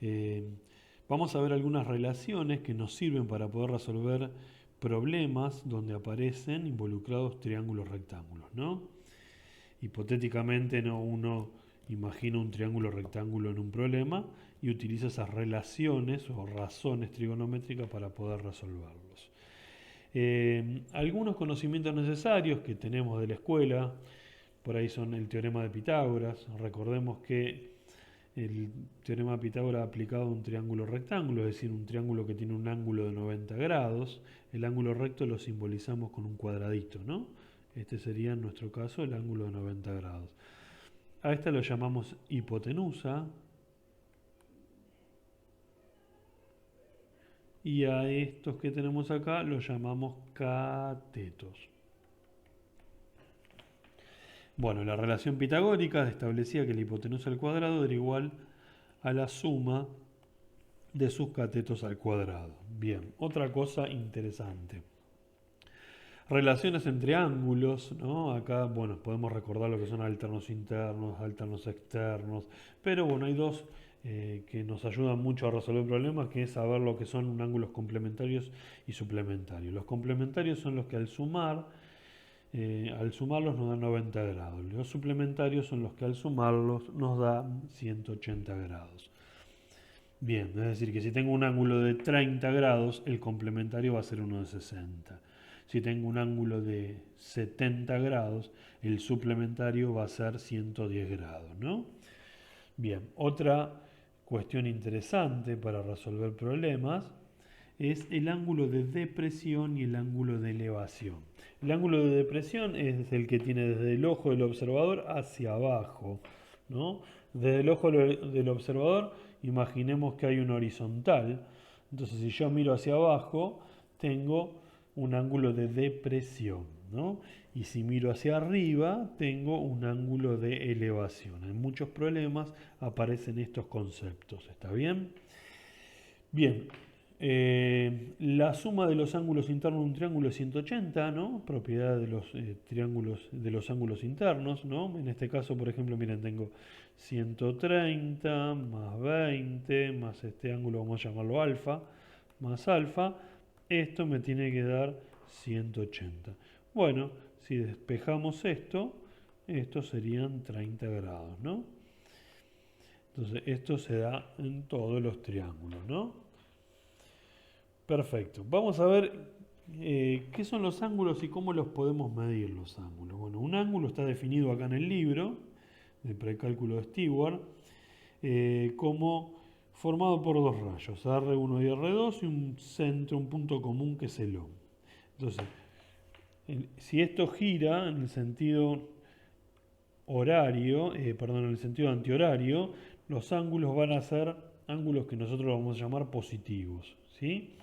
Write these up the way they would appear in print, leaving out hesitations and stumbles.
Eh, Vamos a ver algunas relaciones que nos sirven para poder resolver problemas donde aparecen involucrados triángulos rectángulos, ¿no? Hipotéticamente, ¿no? Uno imagina un triángulo rectángulo en un problema y utiliza esas relaciones o razones trigonométricas para poder resolverlos. Algunos conocimientos necesarios que tenemos de la escuela, por ahí son el teorema de Pitágoras. Recordemos que el teorema de Pitágoras aplicado a un triángulo rectángulo, es decir, un triángulo que tiene un ángulo de 90 grados, el ángulo recto lo simbolizamos con un cuadradito, ¿no? Este sería en nuestro caso el ángulo de 90 grados. A esta lo llamamos hipotenusa y a estos que tenemos acá los llamamos catetos. Bueno, la relación pitagórica establecía que la hipotenusa al cuadrado era igual a la suma de sus catetos al cuadrado. Bien, otra cosa interesante. Relaciones entre ángulos, ¿no? Acá, bueno, podemos recordar lo que son alternos internos, alternos externos, pero bueno, hay dos que nos ayudan mucho a resolver problemas, que es saber lo que son ángulos complementarios y suplementarios. Los complementarios son los que al sumarlos nos dan 90 grados. Los suplementarios son los que al sumarlos nos dan 180 grados. Bien, es decir, que si tengo un ángulo de 30 grados, el complementario va a ser uno de 60. Si tengo un ángulo de 70 grados, el suplementario va a ser 110 grados, ¿no? Bien, otra cuestión interesante para resolver problemas es el ángulo de depresión y el ángulo de elevación. El ángulo de depresión es el que tiene desde el ojo del observador hacia abajo, ¿no? Desde el ojo del observador, imaginemos que hay un horizontal. Entonces, si yo miro hacia abajo, tengo un ángulo de depresión, ¿no? Y si miro hacia arriba, tengo un ángulo de elevación. En muchos problemas aparecen estos conceptos, ¿está bien? Bien, la suma de los ángulos internos de un triángulo es 180, ¿no? Propiedad de los triángulos, de los ángulos internos, ¿no? En este caso, por ejemplo, miren, tengo 130 más 20 más este ángulo, vamos a llamarlo alfa, más alfa. Esto me tiene que dar 180. Bueno, si despejamos esto, estos serían 30 grados, ¿no? Entonces, esto se da en todos los triángulos, ¿no? Perfecto. Vamos a ver qué son los ángulos y cómo los podemos medir los ángulos. Bueno, un ángulo está definido acá en el libro, de precálculo de Stewart, como formado por dos rayos, R1 y R2, y un centro, un punto común que es el O. Entonces, si esto gira en el sentido horario, perdón, en el sentido antihorario, los ángulos van a ser ángulos que nosotros vamos a llamar positivos, ¿sí?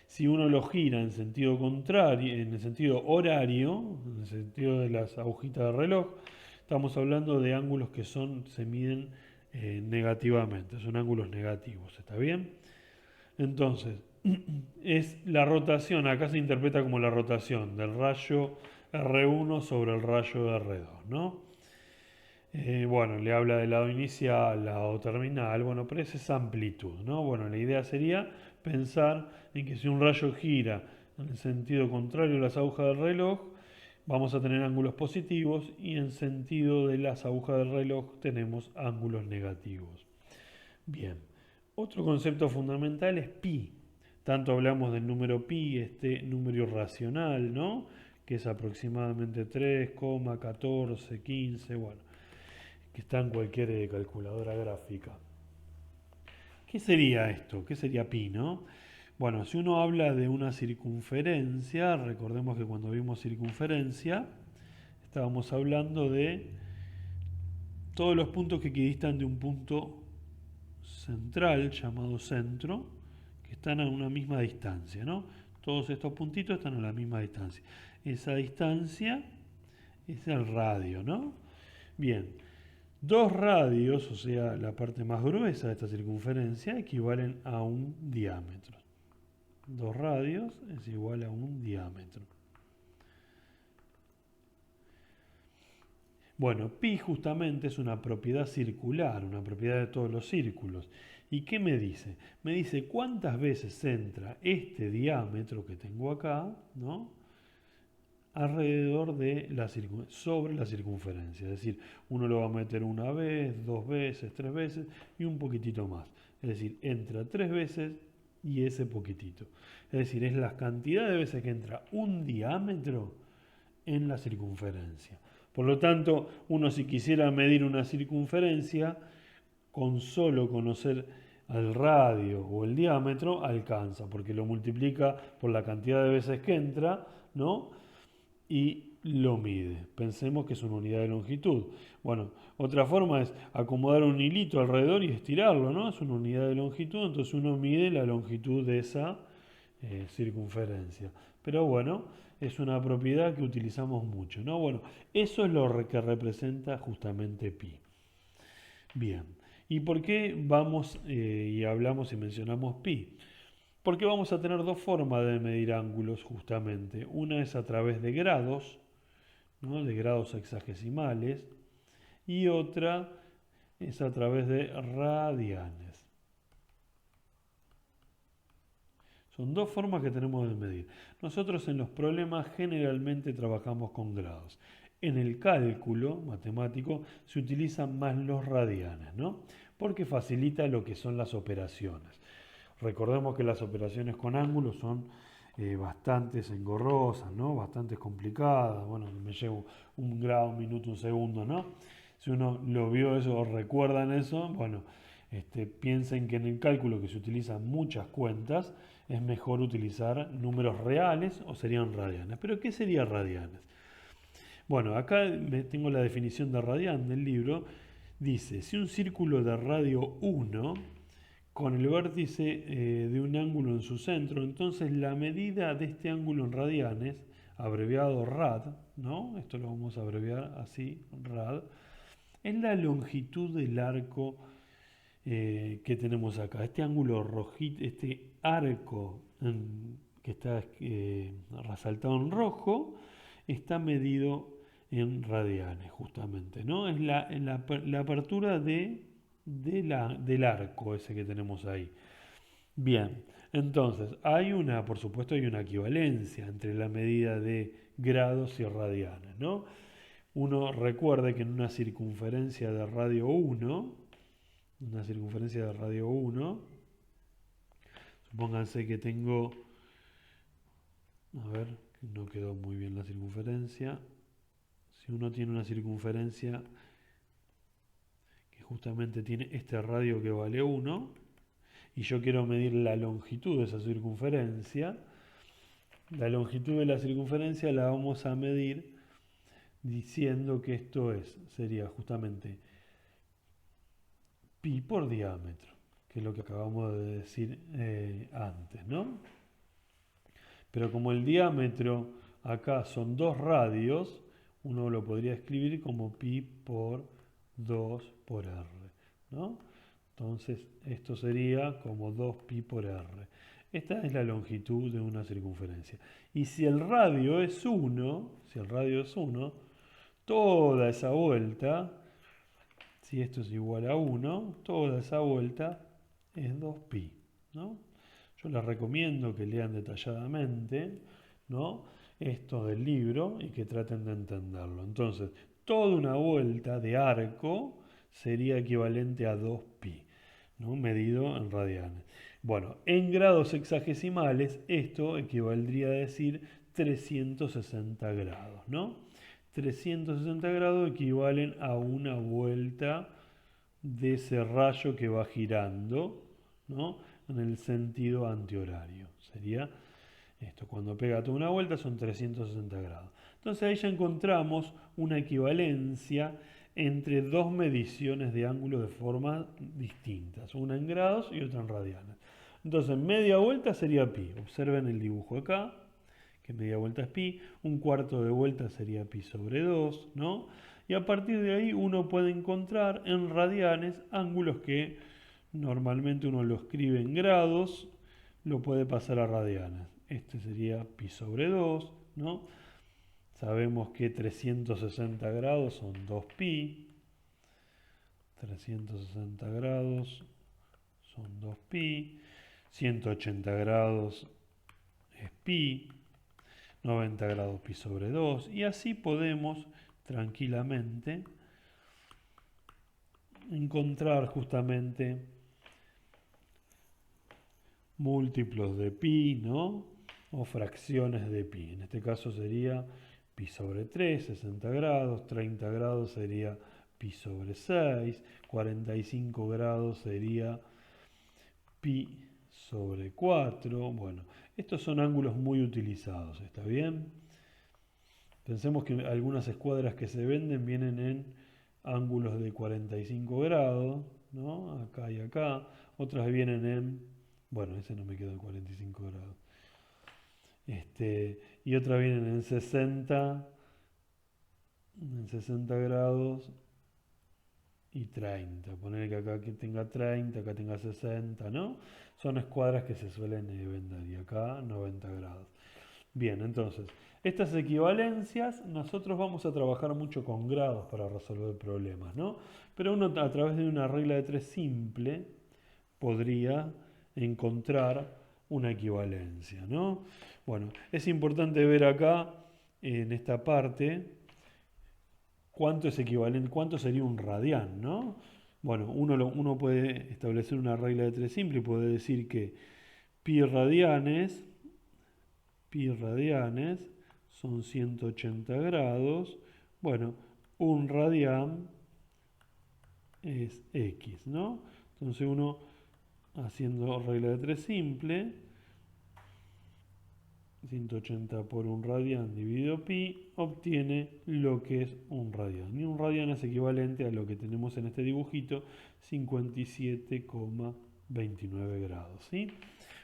Si uno lo gira en sentido contrario, en el sentido horario, en el sentido de las agujitas de reloj, estamos hablando de ángulos que se miden negativamente, son ángulos negativos, ¿está bien? Entonces, es la rotación, acá se interpreta como la rotación del rayo R1 sobre el rayo R2, ¿no? Bueno, le habla del lado inicial, lado terminal, bueno, pero esa es amplitud, ¿no? Bueno, la idea sería pensar en que si un rayo gira en el sentido contrario a las agujas del reloj, vamos a tener ángulos positivos y en sentido de las agujas del reloj tenemos ángulos negativos. Bien, otro concepto fundamental es pi. Tanto hablamos del número pi, este número irracional, ¿no? Que es aproximadamente 3,1415, bueno, que está en cualquier calculadora gráfica. ¿Qué sería esto? ¿Qué sería pi, no? Bueno, si uno habla de una circunferencia, recordemos que cuando vimos circunferencia, estábamos hablando de todos los puntos que equidistan de un punto central llamado centro, que están a una misma distancia, ¿no? Todos estos puntitos están a la misma distancia. Esa distancia es el radio, ¿no? Bien, dos radios, o sea, la parte más gruesa de esta circunferencia, equivalen a un diámetro. Dos radios es igual a un diámetro. Bueno, pi justamente es una propiedad circular, una propiedad de todos los círculos. ¿Y qué me dice? Me dice cuántas veces entra este diámetro que tengo acá, ¿no? Alrededor de sobre la circunferencia. Es decir, uno lo va a meter una vez, dos veces, tres veces y un poquitito más. Es decir, entra tres veces y ese poquitito. Es decir, es la cantidad de veces que entra un diámetro en la circunferencia. Por lo tanto, uno si quisiera medir una circunferencia, con solo conocer el radio o el diámetro alcanza, porque lo multiplica por la cantidad de veces que entra, ¿no? Y lo mide. Pensemos que es una unidad de longitud. Bueno, otra forma es acomodar un hilito alrededor y estirarlo, ¿no? Es una unidad de longitud, entonces uno mide la longitud de esa circunferencia. Pero bueno, es una propiedad que utilizamos mucho, ¿no? Bueno, eso es lo que representa justamente pi. Bien, ¿y por qué vamos y hablamos y mencionamos pi? Porque vamos a tener dos formas de medir ángulos justamente. Una es a través de grados, ¿no? De grados sexagesimales, y otra es a través de radianes. Son dos formas que tenemos de medir. Nosotros en los problemas generalmente trabajamos con grados. En el cálculo matemático se utilizan más los radianes, ¿no? Porque facilita lo que son las operaciones. Recordemos que las operaciones con ángulos son bastante engorrosas, ¿no? Bastante complicadas. Bueno, me llevo un grado, un minuto, un segundo, ¿no? Si uno lo vio eso o recuerdan eso, bueno, piensen que en el cálculo que se utilizan muchas cuentas, es mejor utilizar números reales o serían radianes. ¿Pero qué sería radianes? Bueno, acá tengo la definición de radian del libro. Dice, si un círculo de radio 1 con el vértice de un ángulo en su centro, entonces la medida de este ángulo en radianes, abreviado rad, ¿no? Esto lo vamos a abreviar así, rad, es la longitud del arco que tenemos acá. Este ángulo rojito, este arco que está resaltado en rojo, está medido en radianes, justamente, ¿no? Es la apertura del arco ese que tenemos ahí. Bien, entonces, por supuesto, hay una equivalencia entre la medida de grados y radianes, ¿no? Uno recuerde que en una circunferencia de radio 1, supónganse que tengo, a ver, no quedó muy bien la circunferencia. Si uno tiene una circunferencia que justamente tiene este radio que vale 1, y yo quiero medir la longitud de esa circunferencia, la longitud de la circunferencia la vamos a medir diciendo que esto sería justamente pi por diámetro, que es lo que acabamos de decir antes, ¿no? Pero como el diámetro acá son 2 radios, uno lo podría escribir como pi por 2 por r, ¿no? Entonces esto sería como 2 pi por r. Esta es la longitud de una circunferencia. Y si el radio es 1, toda esa vuelta, si esto es igual a 1, toda esa vuelta es 2pi, ¿no? Yo les recomiendo que lean detalladamente, ¿no? Esto del libro y que traten de entenderlo. Entonces, toda una vuelta de arco sería equivalente a 2pi, ¿no? Medido en radianes. Bueno, en grados sexagesimales esto equivaldría a decir 360 grados, ¿no? 360 grados equivalen a una vuelta de ese rayo que va girando, ¿no? En el sentido antihorario. Sería esto, cuando pega toda una vuelta son 360 grados. Entonces ahí ya encontramos una equivalencia entre dos mediciones de ángulo de forma distintas, una en grados y otra en radianes. Entonces media vuelta sería pi, observen el dibujo acá, que media vuelta es pi, un cuarto de vuelta sería pi sobre 2, ¿no? Y a partir de ahí uno puede encontrar en radianes ángulos que normalmente uno lo escribe en grados, lo puede pasar a radianes. Este sería pi sobre 2, ¿no? Sabemos que 360 grados son 2pi. 360 grados son 2pi, 180 grados es pi, 90 grados pi sobre 2, y así podemos tranquilamente encontrar justamente múltiplos de pi, ¿no? O fracciones de pi. En este caso sería pi sobre 3, 60 grados, 30 grados sería pi sobre 6, 45 grados sería pi sobre 4. Bueno, estos son ángulos muy utilizados, ¿está bien? Pensemos que algunas escuadras que se venden vienen en ángulos de 45 grados, ¿no? Acá y acá. Otras vienen en, bueno, ese no me quedó de 45 grados. Y otras vienen en 60 grados y 30. Poner que acá que tenga 30, acá tenga 60, ¿no? Son escuadras que se suelen vender, y acá 90 grados. Bien, entonces, estas equivalencias nosotros vamos a trabajar mucho con grados para resolver problemas, ¿no? Pero uno a través de una regla de 3 simple podría encontrar una equivalencia, ¿no? Bueno, es importante ver acá en esta parte cuánto es equivalente, cuánto sería un radián, ¿no? Bueno, uno puede establecer una regla de 3 simple y puede decir que pi radianes son 180 grados. Bueno, un radián es x, ¿no? Entonces uno, haciendo regla de 3 simple, 180 por un radián dividido pi, obtiene lo que es un radián. Y un radián es equivalente a lo que tenemos en este dibujito, 57,29 grados, ¿sí?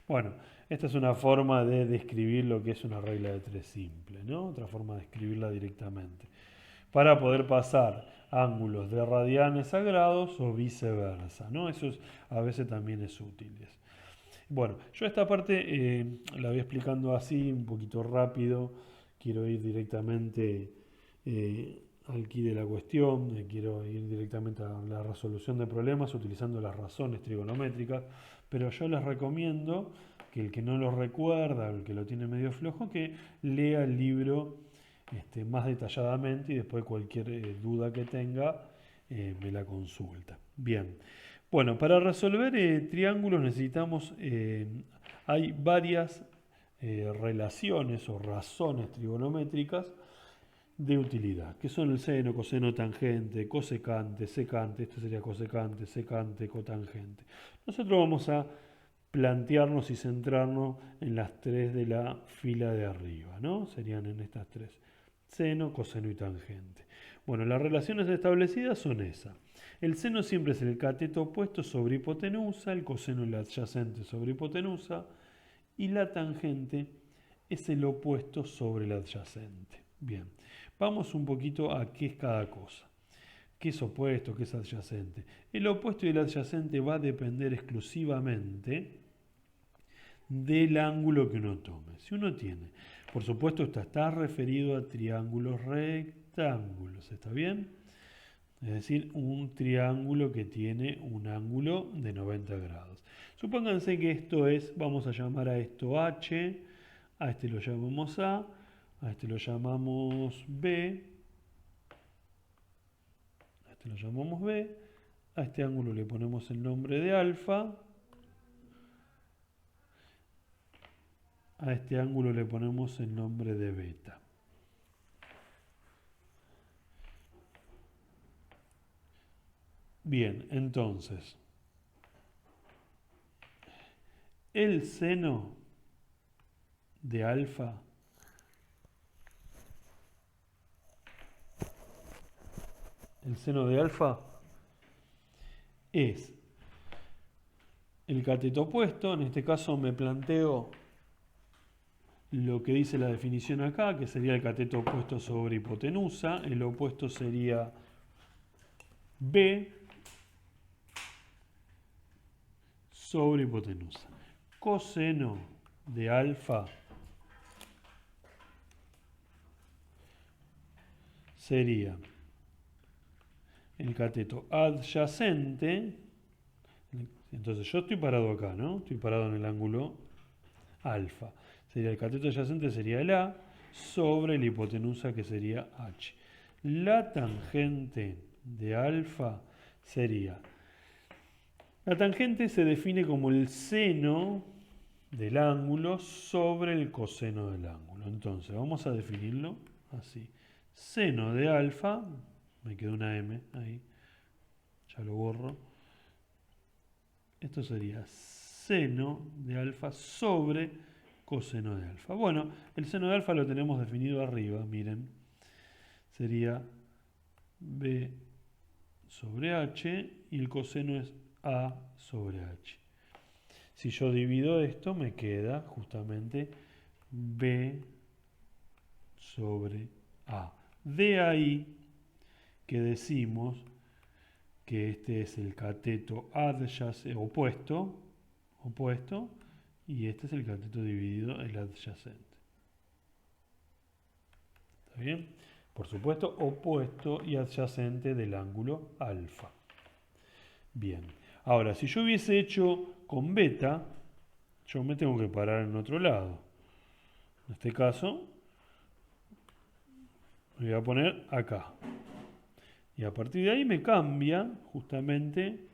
Bueno, esta es una forma de describir lo que es una regla de 3 simple, ¿no? Otra forma de escribirla directamente. Para poder pasar ángulos de radianes a grados o viceversa, ¿no? A veces también es útil. Bueno, yo esta parte la voy explicando así, un poquito rápido. Quiero ir directamente al quid de la cuestión, quiero ir directamente a la resolución de problemas utilizando las razones trigonométricas, pero yo les recomiendo que el que no lo recuerda, el que lo tiene medio flojo, que lea el libro más detalladamente, y después cualquier duda que tenga me la consulta. Bien. Bueno, para resolver triángulos necesitamos, hay varias relaciones o razones trigonométricas de utilidad, que son el seno, coseno, tangente, cosecante, secante, esto sería cosecante, secante, cotangente. Nosotros vamos a plantearnos y centrarnos en las tres de la fila de arriba, ¿no? Serían en estas tres: seno, coseno y tangente. Bueno, las relaciones establecidas son esas. El seno siempre es el cateto opuesto sobre hipotenusa, el coseno el adyacente sobre hipotenusa, y la tangente es el opuesto sobre el adyacente. Bien, vamos un poquito a qué es cada cosa. ¿Qué es opuesto? ¿Qué es adyacente? El opuesto y el adyacente va a depender exclusivamente del ángulo que uno tome. Si uno tiene, por supuesto, esto está referido a triángulos rectángulos, ¿está bien? Es decir, un triángulo que tiene un ángulo de 90 grados. Supónganse que esto es, vamos a llamar a esto H, a este lo llamamos A este lo llamamos B, a este lo llamamos B, a este ángulo le ponemos el nombre de alfa, a este ángulo le ponemos el nombre de beta. Bien, entonces, el seno de alfa es el cateto opuesto. En este caso me planteo lo que dice la definición acá, que sería el cateto opuesto sobre hipotenusa. El opuesto sería B sobre hipotenusa. Coseno de alfa sería el cateto adyacente, Entonces yo estoy parado acá, ¿no? Estoy parado en el ángulo alfa. Sería el cateto adyacente sería el A sobre la hipotenusa que sería H. La tangente de alfa sería... La tangente se define como el seno del ángulo sobre el coseno del ángulo. Entonces vamos a definirlo así. Seno de alfa, me quedó una M ahí, ya lo borro. Esto sería seno de alfa sobre coseno de alfa. Bueno, el seno de alfa lo tenemos definido arriba, miren. Sería B sobre H y el coseno es A sobre H. Si yo divido esto, me queda justamente B sobre A. De ahí que decimos que este es el cateto opuesto, y este es el cateto dividido, el adyacente. ¿Está bien? Por supuesto, opuesto y adyacente del ángulo alfa. Bien. Ahora, si yo hubiese hecho con beta, yo me tengo que parar en otro lado. En este caso, me voy a poner acá. Y a partir de ahí me cambia justamente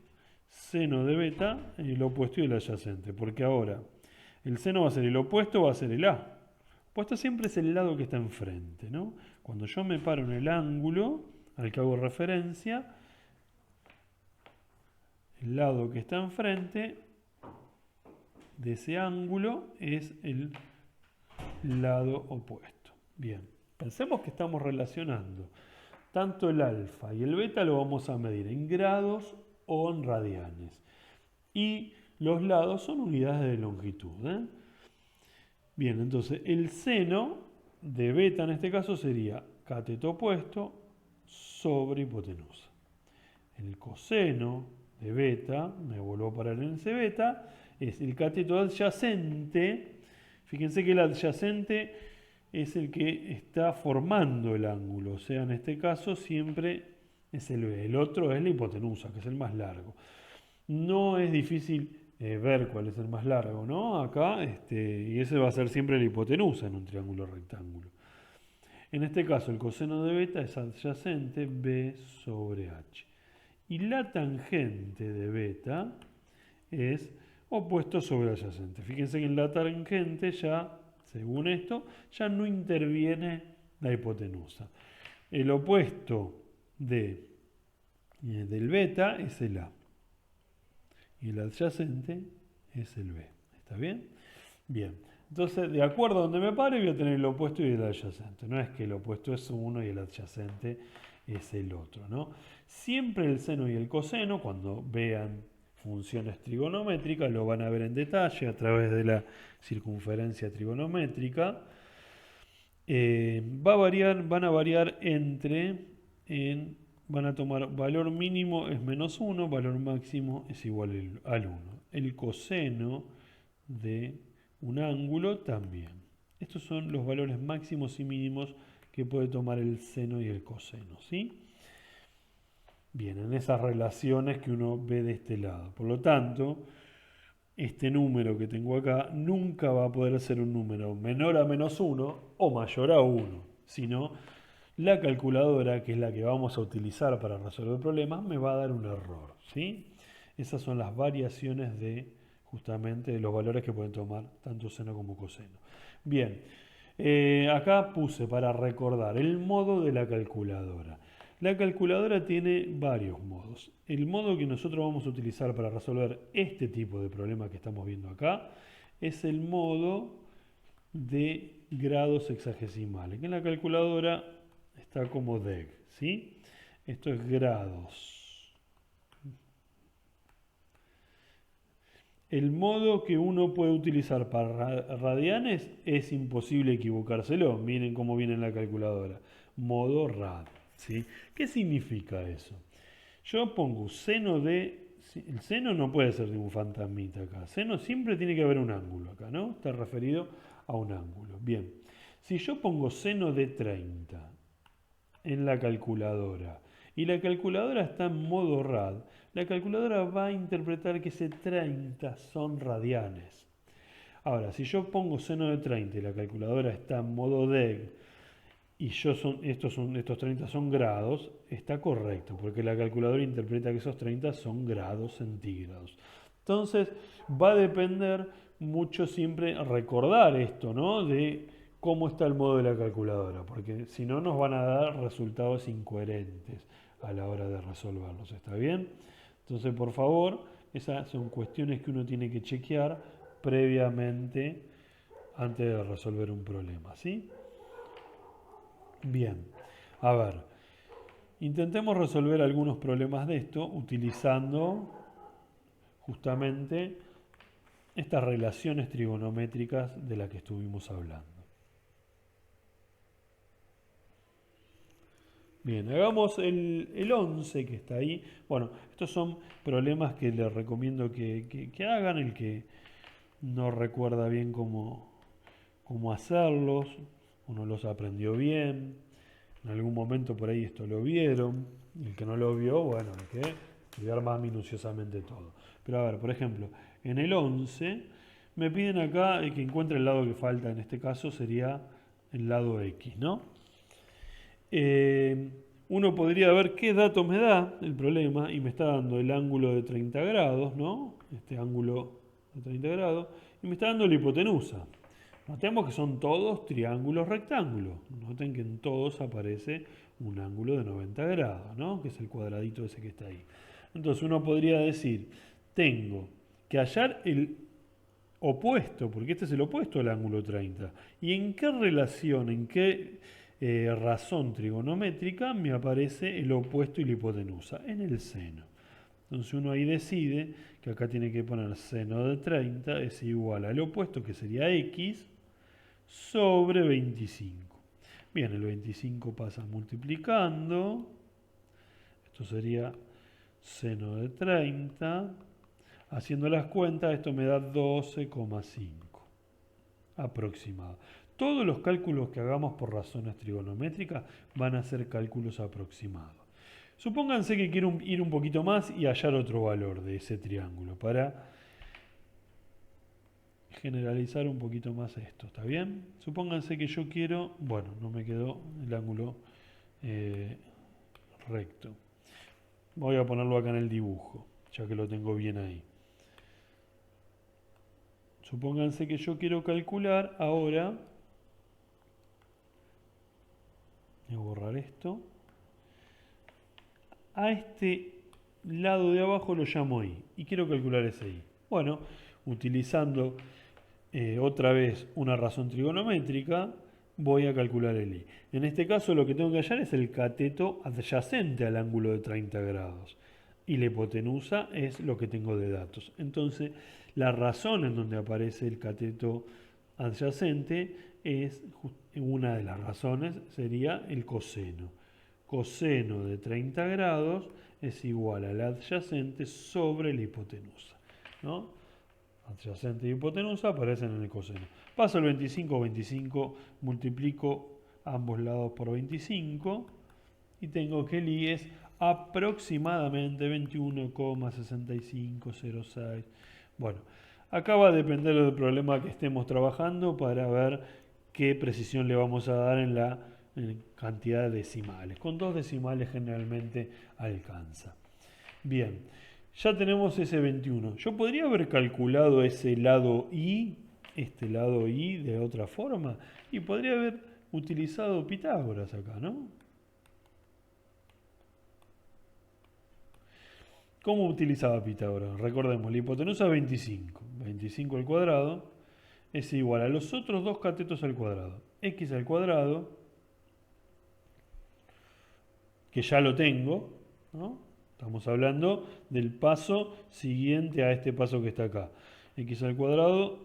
seno de beta en el opuesto y el adyacente. Porque ahora el seno va a ser el opuesto, va a ser el A. El opuesto siempre es el lado que está enfrente, ¿no? Cuando yo me paro en el ángulo al que hago referencia, el lado que está enfrente de ese ángulo es el lado opuesto. Bien, pensemos que estamos relacionando tanto el alfa y el beta lo vamos a medir en grados o en radianes. Y los lados son unidades de longitud, ¿eh? Bien, entonces el seno de beta en este caso sería cateto opuesto sobre hipotenusa. El coseno de beta, me vuelvo a parar en ese beta, es el cateto adyacente. Fíjense que el adyacente es el que está formando el ángulo, o sea, en este caso siempre es el B. El otro es la hipotenusa, que es el más largo. No es difícil ver cuál es el más largo, ¿no? Acá, y ese va a ser siempre la hipotenusa en un triángulo rectángulo. En este caso, el coseno de beta es adyacente B sobre H. Y la tangente de beta es opuesto sobre adyacente. Fíjense que en la tangente ya, según esto, ya no interviene la hipotenusa. El opuesto del beta es el A. Y el adyacente es el B. ¿Está bien? Bien. Entonces, de acuerdo a donde me pare, voy a tener el opuesto y el adyacente. No es que el opuesto es uno y el adyacente es el otro, ¿no? Siempre el seno y el coseno, cuando vean funciones trigonométricas, lo van a ver en detalle a través de la circunferencia trigonométrica. Van a variar van a tomar valor mínimo es menos 1, valor máximo es igual al 1. El coseno de un ángulo también. Estos son los valores máximos y mínimos que puede tomar el seno y el coseno, ¿sí? Bien, en esas relaciones que uno ve de este lado. Por lo tanto, este número que tengo acá nunca va a poder ser un número menor a menos 1 o mayor a 1, sino la calculadora, que es la que vamos a utilizar para resolver problemas, me va a dar un error, ¿sí? Esas son las variaciones de justamente de los valores que pueden tomar tanto seno como coseno. Bien, acá puse para recordar el modo de la calculadora. La calculadora tiene varios modos. El modo que nosotros vamos a utilizar para resolver este tipo de problema que estamos viendo acá es el modo de grados hexagesimales, que en la calculadora está como deg, ¿sí? Esto es grados. El modo que uno puede utilizar para radianes es imposible equivocárselo. Miren cómo viene en la calculadora. Modo rad, ¿sí? ¿Qué significa eso? Yo pongo seno de... El seno no puede ser de un fantasmita acá. Seno siempre tiene que haber un ángulo acá, ¿no? Está referido a un ángulo. Bien. Si yo pongo seno de 30 en la calculadora y la calculadora está en modo rad, la calculadora va a interpretar que ese 30 son radianes. Ahora, si yo pongo seno de 30 y la calculadora está en modo DEG y estos 30 son grados, está correcto, porque la calculadora interpreta que esos 30 son grados centígrados. Entonces, va a depender mucho siempre recordar esto, ¿no? De cómo está el modo de la calculadora, porque si no nos van a dar resultados incoherentes a la hora de resolverlos, ¿está bien? Entonces, por favor, esas son cuestiones que uno tiene que chequear previamente antes de resolver un problema, ¿sí? Bien, a ver, intentemos resolver algunos problemas de esto utilizando justamente estas relaciones trigonométricas de las que estuvimos hablando. Bien, hagamos el 11 que está ahí. Bueno, estos son problemas que les recomiendo que hagan, el que no recuerda bien cómo hacerlos, uno los aprendió bien, en algún momento por ahí esto lo vieron, el que no lo vio, bueno, hay que estudiar más minuciosamente todo. Pero a ver, por ejemplo, en el 11 me piden acá que encuentre el lado que falta, en este caso sería el lado X, ¿no? Uno podría ver qué dato me da el problema y me está dando el ángulo de 30 grados, ¿no? Este ángulo de 30 grados, y me está dando la hipotenusa. Notemos que son todos triángulos rectángulos. Noten que en todos aparece un ángulo de 90 grados, ¿no? Que es el cuadradito ese que está ahí. Entonces uno podría decir, tengo que hallar el opuesto, porque este es el opuesto al ángulo 30. ¿Y en qué relación, en qué razón trigonométrica me aparece el opuesto y la hipotenusa? En el seno. Entonces uno ahí decide que acá tiene que poner seno de 30 es igual al opuesto, que sería x, sobre 25. Bien, el 25 pasa multiplicando. Esto sería seno de 30. Haciendo las cuentas, esto me da 12,5 aproximado. Todos los cálculos que hagamos por razones trigonométricas van a ser cálculos aproximados. Supónganse que quiero ir un poquito más y hallar otro valor de ese triángulo para generalizar un poquito más esto, ¿está bien? Supónganse que yo quiero, bueno, no me quedó el ángulo recto. Voy a ponerlo acá en el dibujo, ya que lo tengo bien ahí. Supónganse que yo quiero calcular ahora, voy a borrar esto, a este lado de abajo lo llamo I y quiero calcular ese I. Bueno, utilizando otra vez una razón trigonométrica, voy a calcular el I. En este caso lo que tengo que hallar es el cateto adyacente al ángulo de 30 grados. Y la hipotenusa es lo que tengo de datos. Entonces, la razón en donde aparece el cateto adyacente es, una de las razones sería el coseno. Coseno de 30 grados es igual al adyacente sobre la hipotenusa, ¿no? Adyacente y hipotenusa aparecen en el coseno. Paso el 25, multiplico ambos lados por 25 y tengo que el I es aproximadamente 21,6506. Bueno, acá va a depender del problema que estemos trabajando para ver qué precisión le vamos a dar en la cantidad de decimales. Con 2 decimales generalmente alcanza. Bien, ya tenemos ese 21. Yo podría haber calculado ese lado I, este lado I de otra forma, y podría haber utilizado Pitágoras acá, ¿no? ¿Cómo utilizaba Pitágoras? Recordemos, la hipotenusa es 25. 25 al cuadrado es igual a los otros dos catetos al cuadrado. X al cuadrado, que ya lo tengo, ¿no? Estamos hablando del paso siguiente a este paso que está acá. X al cuadrado,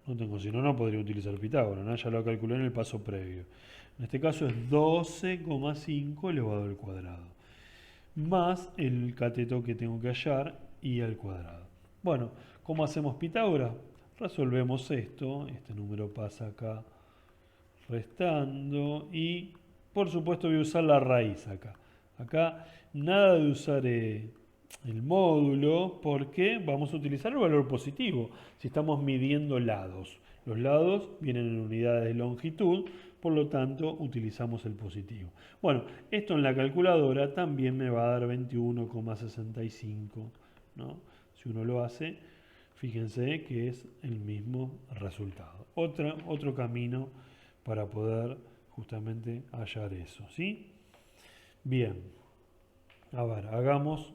no tengo, si no, no podría utilizar Pitágoras, ¿no? Ya lo calculé en el paso previo. En este caso es 12,5 elevado al cuadrado, más el cateto que tengo que hallar, y al cuadrado. Bueno, ¿cómo hacemos Pitágoras? Resolvemos esto, este número pasa acá restando y por supuesto voy a usar la raíz acá. Acá nada de usar el módulo porque vamos a utilizar el valor positivo si estamos midiendo lados. Los lados vienen en unidades de longitud, por lo tanto utilizamos el positivo. Bueno, esto en la calculadora también me va a dar 21,65, ¿no? Si uno lo hace, fíjense que es el mismo resultado. Otro camino para poder justamente hallar eso, ¿sí? Bien, a ver, hagamos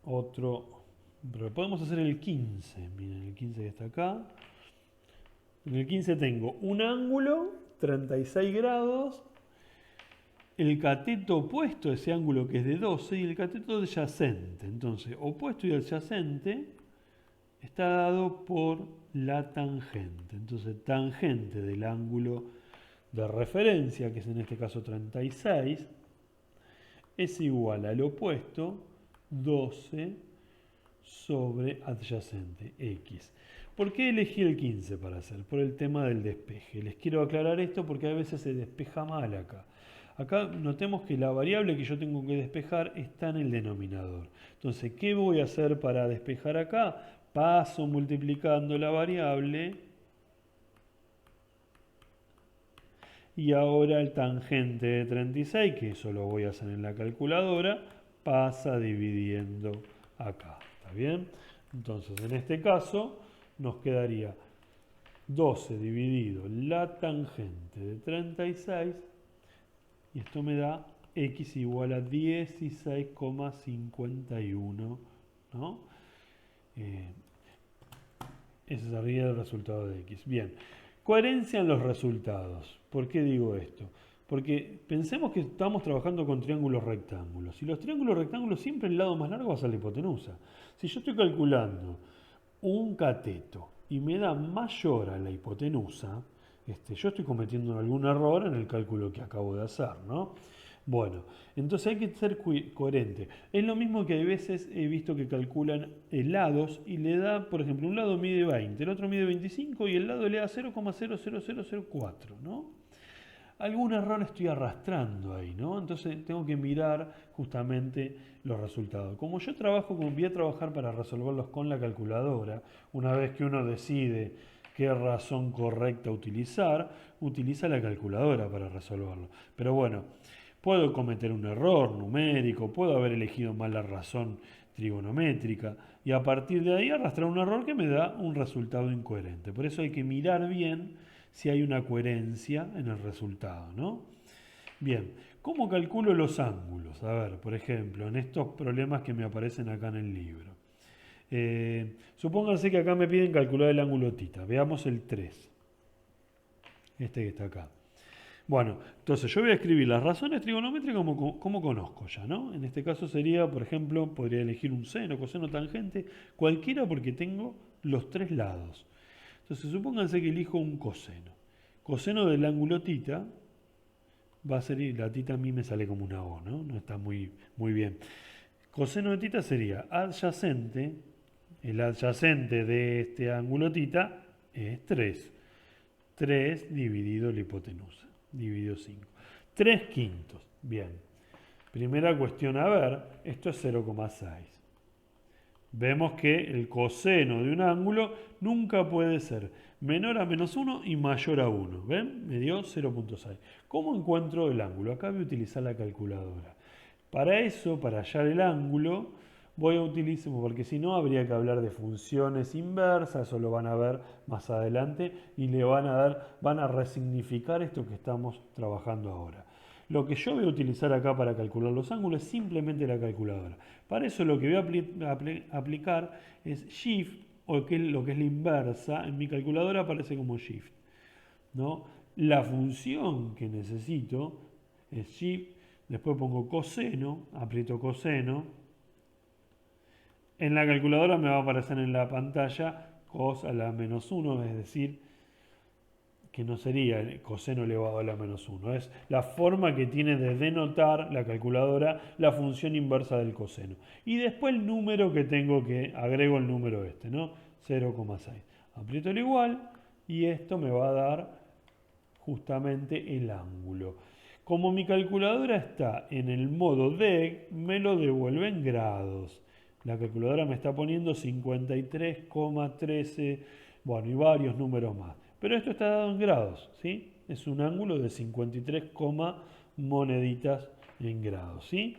otro, pero podemos hacer el 15. Miren, el 15 que está acá. En el 15 tengo un ángulo, 36 grados, el cateto opuesto a ese ángulo que es de 12 y el cateto adyacente. Entonces, opuesto y adyacente está dado por la tangente. Entonces, tangente del ángulo de referencia, que es en este caso 36, es igual al opuesto 12 sobre adyacente, x. ¿Por qué elegí el 15 para hacer? Por el tema del despeje. Les quiero aclarar esto porque a veces se despeja mal acá. Acá notemos que la variable que yo tengo que despejar está en el denominador. Entonces, ¿qué voy a hacer para despejar acá? Paso multiplicando la variable y ahora el tangente de 36, que eso lo voy a hacer en la calculadora, pasa dividiendo acá. ¿Está bien? Entonces, en este caso nos quedaría 12 dividido la tangente de 36 y esto me da x igual a 16,51, ¿no? Ese sería el resultado de x. Bien, coherencia en los resultados. ¿Por qué digo esto? Porque pensemos que estamos trabajando con triángulos rectángulos. Y los triángulos rectángulos siempre el lado más largo va a ser la hipotenusa. Si yo estoy calculando un cateto y me da mayor a la hipotenusa, yo estoy cometiendo algún error en el cálculo que acabo de hacer, ¿no? Bueno, entonces hay que ser coherente. Es lo mismo que a veces he visto que calculan lados y le da, por ejemplo, un lado mide 20, el otro mide 25 y el lado le da 0,00004, ¿no? Algún error estoy arrastrando ahí, ¿no? Entonces tengo que mirar justamente los resultados. Como yo voy a trabajar para resolverlos con la calculadora, una vez que uno decide qué razón correcta utilizar, utiliza la calculadora para resolverlo. Pero bueno, puedo cometer un error numérico, puedo haber elegido mal la razón trigonométrica y a partir de ahí arrastrar un error que me da un resultado incoherente. Por eso hay que mirar bien si hay una coherencia en el resultado, ¿no? Bien, ¿cómo calculo los ángulos? A ver, por ejemplo, en estos problemas que me aparecen acá en el libro. Supónganse que acá me piden calcular el ángulo θ. Veamos el 3. Este que está acá. Bueno, entonces yo voy a escribir las razones trigonométricas como conozco ya, ¿no? En este caso sería, por ejemplo, podría elegir un seno, coseno, tangente, cualquiera porque tengo los tres lados. Entonces supónganse que elijo un coseno. Coseno del ángulo θ va a ser, la θ a mí me sale como una O, ¿no? No está muy bien. Coseno de θ sería adyacente, el adyacente de este ángulo θ es 3. 3 dividido la hipotenusa, dividido 5. 3 quintos, bien. Primera cuestión a ver, esto es 0,6. Vemos que el coseno de un ángulo nunca puede ser menor a menos 1 y mayor a 1. ¿Ven? Me dio 0,6. ¿Cómo encuentro el ángulo? Acá voy a utilizar la calculadora. Para eso, para hallar el ángulo, voy a utilizar, porque si no habría que hablar de funciones inversas, eso lo van a ver más adelante y le van a resignificar esto que estamos trabajando ahora. Lo que yo voy a utilizar acá para calcular los ángulos es simplemente la calculadora. Para eso lo que voy a aplicar es Shift, o lo que es la inversa, en mi calculadora aparece como Shift, ¿no? La función que necesito es Shift, después pongo coseno, aprieto coseno. En la calculadora me va a aparecer en la pantalla cos a la menos 1, es decir, que no sería el coseno elevado a la menos 1. Es la forma que tiene de denotar la calculadora la función inversa del coseno. Y después el número que tengo que, agrego el número este, ¿no? 0,6. Aprieto el igual y esto me va a dar justamente el ángulo. Como mi calculadora está en el modo DEG, me lo devuelve en grados. La calculadora me está poniendo 53,13, bueno, y varios números más. Pero esto está dado en grados, ¿sí? Es un ángulo de 53, moneditas en grados, ¿sí?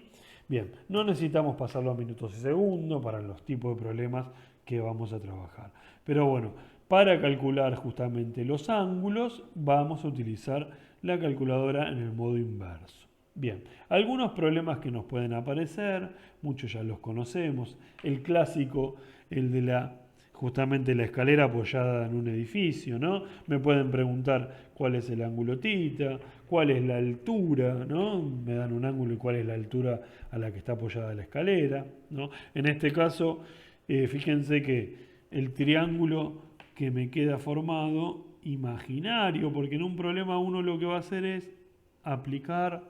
Bien, no necesitamos pasarlo a minutos y segundos para los tipos de problemas que vamos a trabajar. Pero bueno, para calcular justamente los ángulos vamos a utilizar la calculadora en el modo inverso. Bien, algunos problemas que nos pueden aparecer, muchos ya los conocemos. El clásico, el de justamente la escalera apoyada en un edificio, ¿no? Me pueden preguntar cuál es el ángulo θ, cuál es la altura, ¿no? Me dan un ángulo y cuál es la altura a la que está apoyada la escalera, ¿no? En este caso, fíjense que el triángulo que me queda formado, imaginario, porque en un problema uno lo que va a hacer es aplicar,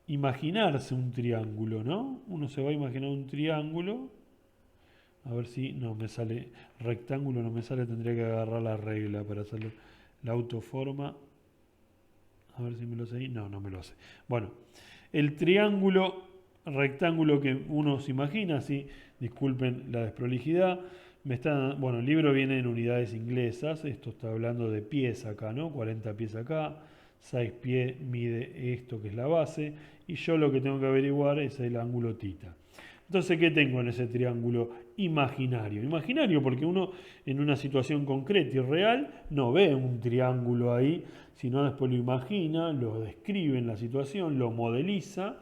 imaginarse un triángulo, ¿no? Uno se va a imaginar un triángulo. A ver si no me sale rectángulo, no me sale, tendría que agarrar la regla para hacerlo. La autoforma. A ver si me lo sé. No, no me lo sé. Bueno, el triángulo rectángulo que uno se imagina, sí, disculpen la desprolijidad. Bueno, el libro viene en unidades inglesas. Esto está hablando de pies acá, ¿no? 40 pies acá. 6 pies mide esto que es la base. Y yo lo que tengo que averiguar es el ángulo θ. Entonces, ¿qué tengo en ese triángulo imaginario? Imaginario porque uno en una situación concreta y real no ve un triángulo ahí, sino después lo imagina, lo describe en la situación, lo modeliza,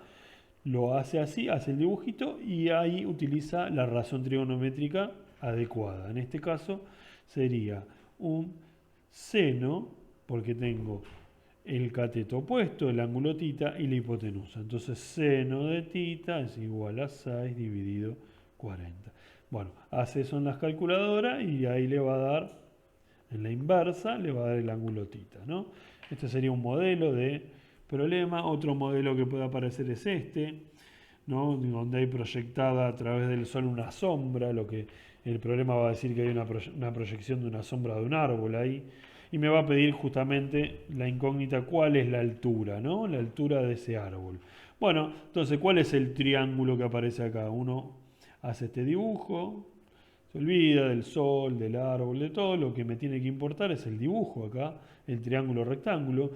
lo hace así, hace el dibujito y ahí utiliza la razón trigonométrica adecuada. En este caso sería un seno, porque tengo el cateto opuesto, el ángulo θ y la hipotenusa. Entonces seno de θ es igual a 6 dividido 40. Bueno, hace eso en las calculadoras y ahí le va a dar, en la inversa, le va a dar el ángulo θ, ¿no? Este sería un modelo de problema. Otro modelo que puede aparecer es este, ¿no? Donde hay proyectada a través del sol una sombra, lo que el problema va a decir que hay una proyección de una sombra de un árbol ahí. Y me va a pedir justamente la incógnita cuál es la altura, ¿no? La altura de ese árbol. Bueno, entonces, ¿cuál es el triángulo que aparece acá? Uno hace este dibujo, se olvida del sol, del árbol, de todo. Lo que me tiene que importar es el dibujo acá, el triángulo rectángulo.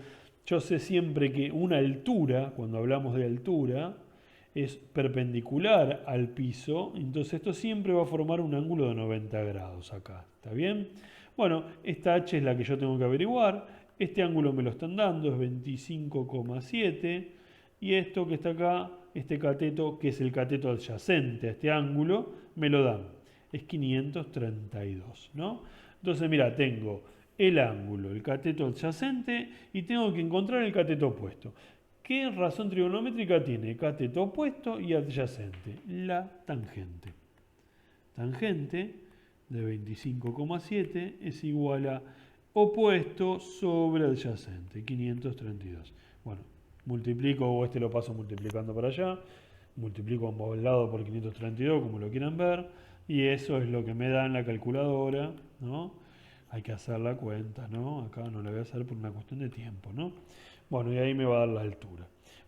Yo sé siempre que una altura, cuando hablamos de altura, es perpendicular al piso, entonces esto siempre va a formar un ángulo de 90 grados acá, ¿está bien? Bueno, esta h es la que yo tengo que averiguar, este ángulo me lo están dando, es 25,7, y esto que está acá, este cateto, que es el cateto adyacente a este ángulo, me lo dan, es 532, ¿no? Entonces, mira, tengo el ángulo, el cateto adyacente, y tengo que encontrar el cateto opuesto. ¿Qué razón trigonométrica tiene cateto opuesto y adyacente? La tangente. Tangente de 25,7 es igual a opuesto sobre adyacente, 532. Bueno, multiplico, o lo paso multiplicando para allá, multiplico ambos lados por 532, como lo quieran ver, y eso es lo que me da en la calculadora, ¿no? Hay que hacer la cuenta, ¿no? Acá no la voy a hacer por una cuestión de tiempo, ¿no? Bueno, y ahí me va a dar la altura.